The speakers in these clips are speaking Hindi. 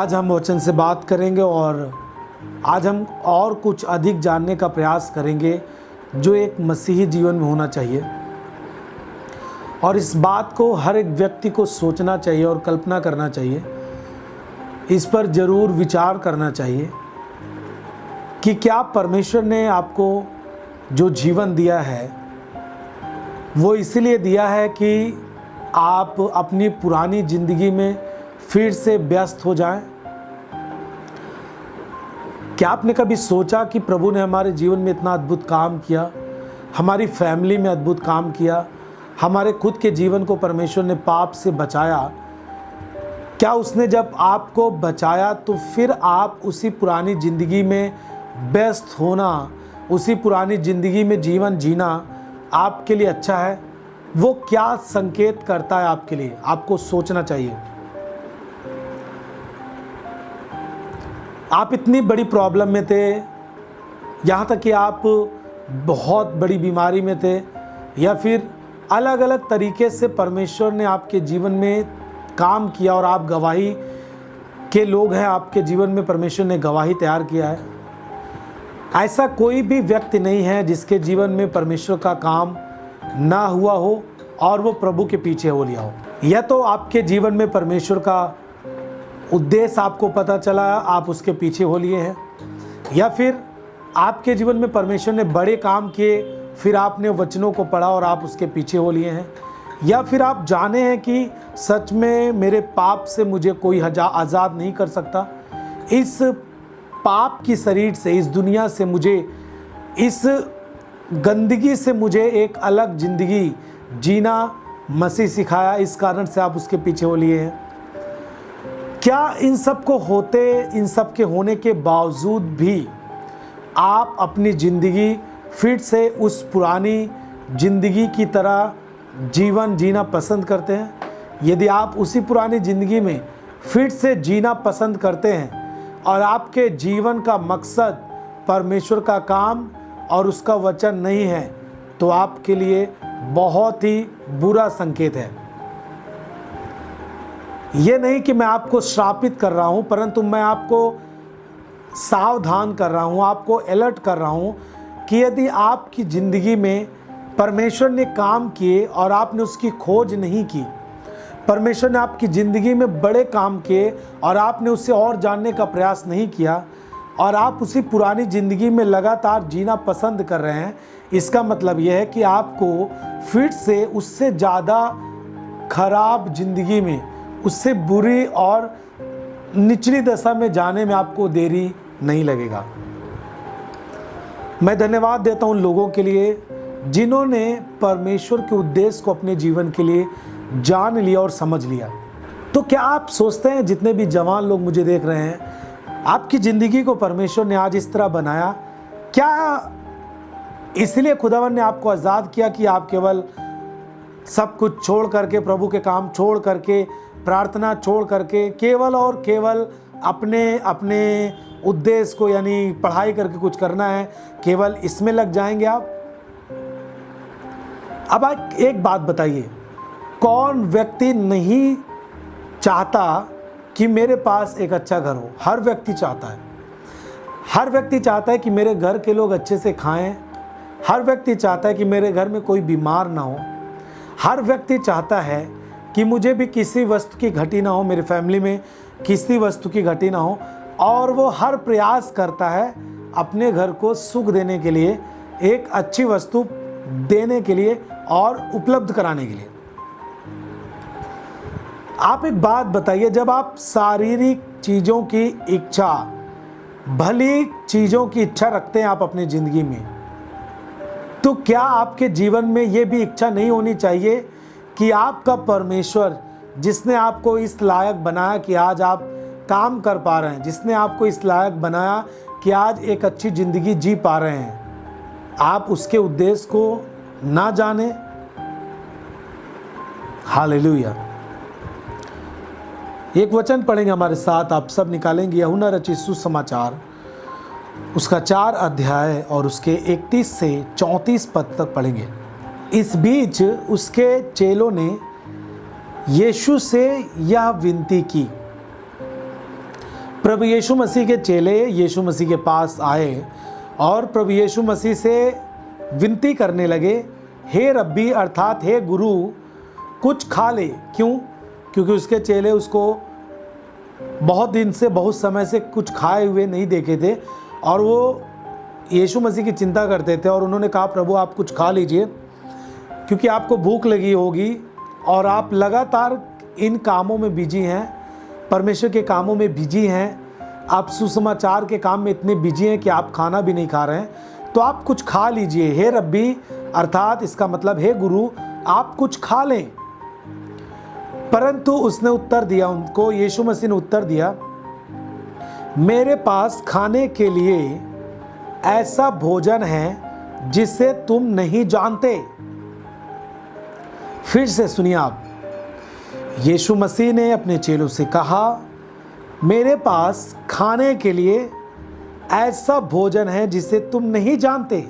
आज हम वचन से बात करेंगे और आज हम और कुछ अधिक जानने का प्रयास करेंगे जो एक मसीही जीवन में होना चाहिए। और इस बात को हर एक व्यक्ति को सोचना चाहिए और कल्पना करना चाहिए, इस पर ज़रूर विचार करना चाहिए कि क्या परमेश्वर ने आपको जो जीवन दिया है वो इसलिए दिया है कि आप अपनी पुरानी ज़िंदगी में फिर से व्यस्त हो जाएं। क्या आपने कभी सोचा कि प्रभु ने हमारे जीवन में इतना अद्भुत काम किया, हमारी फैमिली में अद्भुत काम किया, हमारे खुद के जीवन को परमेश्वर ने पाप से बचाया। क्या उसने जब आपको बचाया तो फिर आप उसी पुरानी ज़िंदगी में व्यस्त होना, उसी पुरानी ज़िंदगी में जीवन जीना आपके लिए अच्छा है? वो क्या संकेत करता है आपके लिए, आपको सोचना चाहिए। आप इतनी बड़ी प्रॉब्लम में थे, यहाँ तक कि आप बहुत बड़ी बीमारी में थे, या फिर अलग अलग तरीके से परमेश्वर ने आपके जीवन में काम किया और आप गवाही के लोग हैं, आपके जीवन में परमेश्वर ने गवाही तैयार किया है। ऐसा कोई भी व्यक्ति नहीं है जिसके जीवन में परमेश्वर का काम ना हुआ हो और वो प्रभु के पीछे हो लिया हो। या तो आपके जीवन में परमेश्वर का उद्देश्य आपको पता चला, आप उसके पीछे हो लिए हैं, या फिर आपके जीवन में परमेश्वर ने बड़े काम किए, फिर आपने वचनों को पढ़ा और आप उसके पीछे हो लिए हैं, या फिर आप जाने हैं कि सच में मेरे पाप से मुझे कोई आज़ाद नहीं कर सकता, इस पाप की शरीर से, इस दुनिया से मुझे, इस गंदगी से मुझे एक अलग ज़िंदगी जीना मसीह सिखाया, इस कारण से आप उसके पीछे हो लिए हैं। क्या इन सब को होते, इन सब के होने के बावजूद भी आप अपनी ज़िंदगी फिर से उस पुरानी ज़िंदगी की तरह जीवन जीना पसंद करते हैं? यदि आप उसी पुरानी ज़िंदगी में फिर से जीना पसंद करते हैं और आपके जीवन का मकसद परमेश्वर का काम और उसका वचन नहीं है, तो आपके लिए बहुत ही बुरा संकेत है। ये नहीं कि मैं आपको श्रापित कर रहा हूँ, परंतु मैं आपको सावधान कर रहा हूँ, आपको अलर्ट कर रहा हूँ कि यदि आपकी ज़िंदगी में परमेश्वर ने काम किए और आपने उसकी खोज नहीं की, परमेश्वर ने आपकी ज़िंदगी में बड़े काम किए और आपने उससे और जानने का प्रयास नहीं किया, और आप उसी पुरानी ज़िंदगी में लगातार जीना पसंद कर रहे हैं, इसका मतलब यह है कि आपको फिर से उससे ज़्यादा खराब ज़िंदगी में, उससे बुरी और निचली दशा में जाने में आपको देरी नहीं लगेगा। मैं धन्यवाद देता हूं उन लोगों के लिए जिन्होंने परमेश्वर के उद्देश्य को अपने जीवन के लिए जान लिया और समझ लिया। तो क्या आप सोचते हैं, जितने भी जवान लोग मुझे देख रहे हैं, आपकी ज़िंदगी को परमेश्वर ने आज इस तरह बनाया, क्या इसलिए खुदावन ने आपको आज़ाद किया कि आप केवल सब कुछ छोड़ करके, प्रभु के काम छोड़ करके, प्रार्थना छोड़ करके, केवल और केवल अपने अपने उद्देश्य को, यानी पढ़ाई करके कुछ करना है, केवल इसमें लग जाएंगे आप? अब आप एक बात बताइए, कौन व्यक्ति नहीं चाहता कि मेरे पास एक अच्छा घर हो? हर व्यक्ति चाहता है। हर व्यक्ति चाहता है कि मेरे घर के लोग अच्छे से खाएं। हर व्यक्ति चाहता है कि मेरे घर में कोई बीमार ना हो। हर व्यक्ति चाहता है कि मुझे भी किसी वस्तु की घटी ना हो, मेरे फैमिली में किसी वस्तु की घटी ना हो, और वो हर प्रयास करता है अपने घर को सुख देने के लिए, एक अच्छी वस्तु देने के लिए और उपलब्ध कराने के लिए। आप एक बात बताइए, जब आप शारीरिक चीज़ों की इच्छा, भली चीज़ों की इच्छा रखते हैं आप अपनी ज़िंदगी में, तो क्या आपके जीवन में ये भी इच्छा नहीं होनी चाहिए कि आपका परमेश्वर, जिसने आपको इस लायक बनाया कि आज आप काम कर पा रहे हैं, जिसने आपको इस लायक बनाया कि आज एक अच्छी ज़िंदगी जी पा रहे हैं, आप उसके उद्देश्य को ना जाने? हालेलुया। एक वचन पढ़ेंगे हमारे साथ, आप सब निकालेंगे, यूहन्ना रचित सुसमाचार उसका 4 अध्याय और उसके 31 से 34 पद तक पढ़ेंगे। इस बीच उसके चेलों ने यीशु से यह विनती की, प्रभु यीशु मसीह के चेले यीशु मसीह के पास आए और प्रभु यीशु मसीह से विनती करने लगे, हे रब्बी अर्थात हे गुरु, कुछ खा ले। क्यों? क्योंकि उसके चेले उसको बहुत दिन से, बहुत समय से कुछ खाए हुए नहीं देखे थे और वो यीशु मसीह की चिंता करते थे। और उन्होंने कहा, प्रभु आप कुछ खा लीजिए क्योंकि आपको भूख लगी होगी और आप लगातार इन कामों में बिजी हैं, परमेश्वर के कामों में बिजी हैं, आप सुसमाचार के काम में इतने बिजी हैं कि आप खाना भी नहीं खा रहे हैं, तो आप कुछ खा लीजिए। हे रब्बी अर्थात इसका मतलब हे गुरु, आप कुछ खा लें। परंतु उसने उत्तर दिया उनको, यीशु मसीह ने उत्तर दिया, मेरे पास खाने के लिए ऐसा भोजन है जिसे तुम नहीं जानते। फिर से सुनिए आप, यीशु मसीह ने अपने चेलों से कहा, मेरे पास खाने के लिए ऐसा भोजन है जिसे तुम नहीं जानते।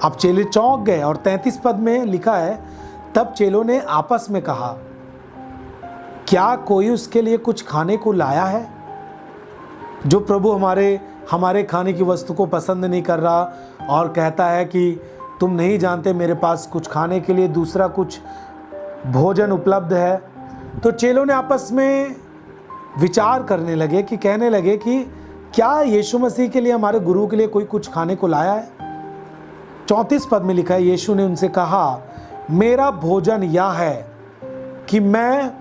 अब चेले चौंक गए और 33 पद में लिखा है, तब चेलों ने आपस में कहा, क्या कोई उसके लिए कुछ खाने को लाया है? जो प्रभु हमारे खाने की वस्तु को पसंद नहीं कर रहा और कहता है कि तुम नहीं जानते मेरे पास कुछ खाने के लिए दूसरा कुछ भोजन उपलब्ध है। तो चेलों ने आपस में विचार करने लगे कि कहने लगे कि क्या यीशु मसीह के लिए, हमारे गुरु के लिए कोई कुछ खाने को लाया है? 34 पद में लिखा है, यीशु ने उनसे कहा, मेरा भोजन यह है कि मैं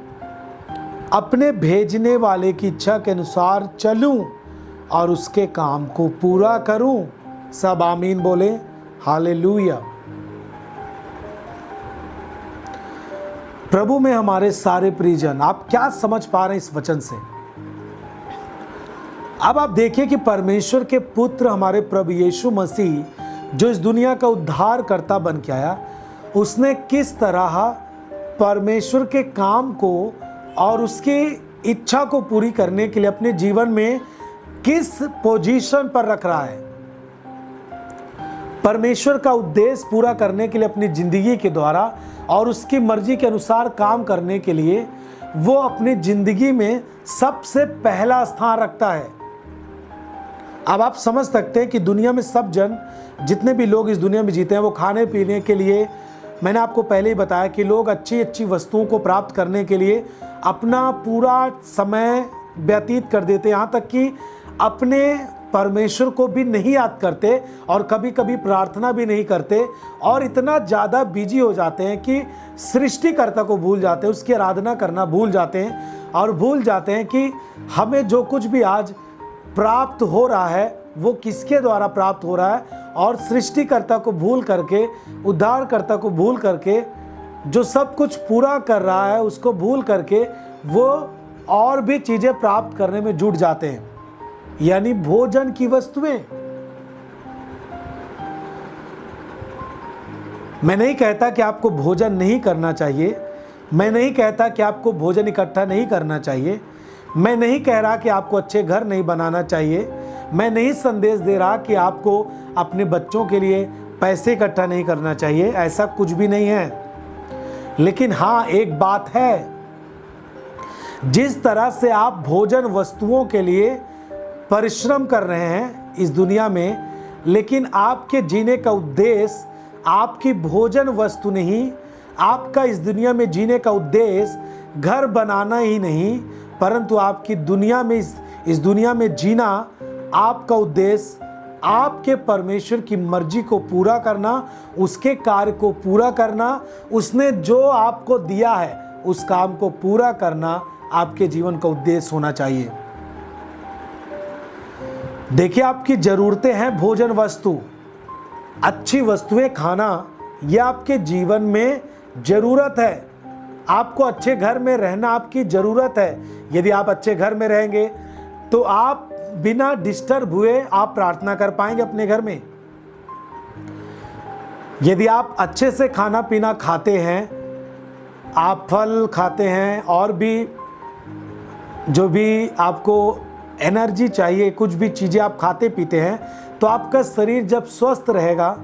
अपने भेजने वाले की इच्छा के अनुसार चलूं और उसके काम को पूरा करूं। सब आमीन बोले, हालेलुया। प्रभु में हमारे सारे प्रियजन, आप क्या समझ पा रहे हैं इस वचन से? अब आप देखिए कि परमेश्वर के पुत्र हमारे प्रभु यीशु मसीह जो इस दुनिया का उद्धार करता बन के आया, उसने किस तरह परमेश्वर के काम को और उसकी इच्छा को पूरी करने के लिए अपने जीवन में किस पोजीशन पर रख रहा है। परमेश्वर का उद्देश्य पूरा करने के लिए अपनी जिंदगी के द्वारा और उसकी मर्जी के अनुसार काम करने के लिए वो अपनी जिंदगी में सबसे पहला स्थान रखता है। अब आप समझ सकते हैं कि दुनिया में सब जन, जितने भी लोग इस दुनिया में जीते हैं, वो खाने पीने के लिए, मैंने आपको पहले ही बताया कि लोग अच्छी अच्छी वस्तुओं को प्राप्त करने के लिए अपना पूरा समय व्यतीत कर देते हैं, यहाँ तक कि अपने परमेश्वर को भी नहीं याद करते और कभी कभी प्रार्थना भी नहीं करते और इतना ज़्यादा बिजी हो जाते हैं कि सृष्टिकर्ता को भूल जाते हैं, उसकी आराधना करना भूल जाते हैं और भूल जाते हैं कि हमें जो कुछ भी आज प्राप्त हो रहा है वो किसके द्वारा प्राप्त हो रहा है। और सृष्टिकर्ता को भूल करके, उद्धारकर्ता को भूल करके, जो सब कुछ पूरा कर रहा है उसको भूल करके वो और भी चीज़ें प्राप्त करने में जुट जाते हैं, यानी भोजन की वस्तुएं। मैं नहीं कहता कि आपको भोजन नहीं करना चाहिए, मैं नहीं कहता कि आपको भोजन इकट्ठा नहीं करना चाहिए, मैं नहीं कह रहा कि आपको अच्छे घर नहीं बनाना चाहिए, मैं नहीं संदेश दे रहा कि आपको अपने बच्चों के लिए पैसे इकट्ठा नहीं करना चाहिए, ऐसा कुछ भी नहीं है। लेकिन हाँ, एक बात है, जिस तरह से आप भोजन वस्तुओं के लिए परिश्रम कर रहे हैं इस दुनिया में, लेकिन आपके जीने का उद्देश्य आपकी भोजन वस्तु नहीं, आपका इस दुनिया में जीने का उद्देश्य घर बनाना ही नहीं, परंतु आपकी दुनिया में इस दुनिया में जीना, आपका उद्देश्य आपके परमेश्वर की मर्जी को पूरा करना, उसके कार्य को पूरा करना, उसने जो आपको दिया है उस काम को पूरा करना आपके जीवन का उद्देश्य होना चाहिए। देखिए, आपकी ज़रूरतें हैं भोजन वस्तु, अच्छी वस्तुएं खाना, यह आपके जीवन में ज़रूरत है। आपको अच्छे घर में रहना आपकी ज़रूरत है। यदि आप अच्छे घर में रहेंगे तो आप बिना डिस्टर्ब हुए आप प्रार्थना कर पाएंगे अपने घर में। यदि आप अच्छे से खाना पीना खाते हैं, आप फल खाते हैं और भी जो भी आपको एनर्जी चाहिए, कुछ भी चीज़ें आप खाते पीते हैं, तो आपका शरीर जब स्वस्थ रहेगा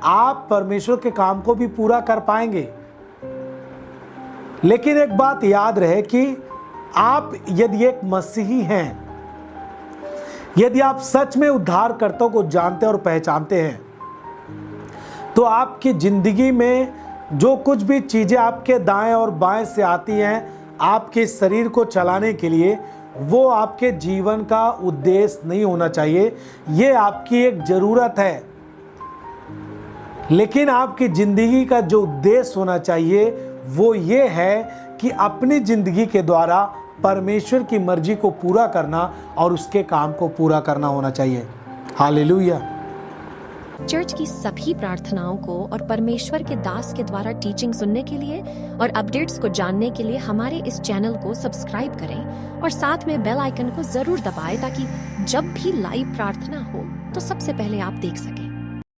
आप परमेश्वर के काम को भी पूरा कर पाएंगे। लेकिन एक बात याद रहे कि आप यदि एक मसीही हैं, यदि आप सच में उद्धारकर्ता को जानते और पहचानते हैं, तो आपकी जिंदगी में जो कुछ भी चीजें आपके दाएं और बाएं से आती हैं आपके शरीर को चलाने के लिए, वो आपके जीवन का उद्देश्य नहीं होना चाहिए। ये आपकी एक जरूरत है, लेकिन आपकी जिंदगी का जो उद्देश्य होना चाहिए वो ये है कि अपनी जिंदगी के द्वारा परमेश्वर की मर्जी को पूरा करना और उसके काम को पूरा करना होना चाहिए। हालेलुया। चर्च की सभी प्रार्थनाओं को और परमेश्वर के दास के द्वारा टीचिंग सुनने के लिए और अपडेट्स को जानने के लिए हमारे इस चैनल को सब्सक्राइब करें और साथ में बेल आइकन को जरूर दबाएं ताकि जब भी लाइव प्रार्थना हो तो सबसे पहले आप देख सकें।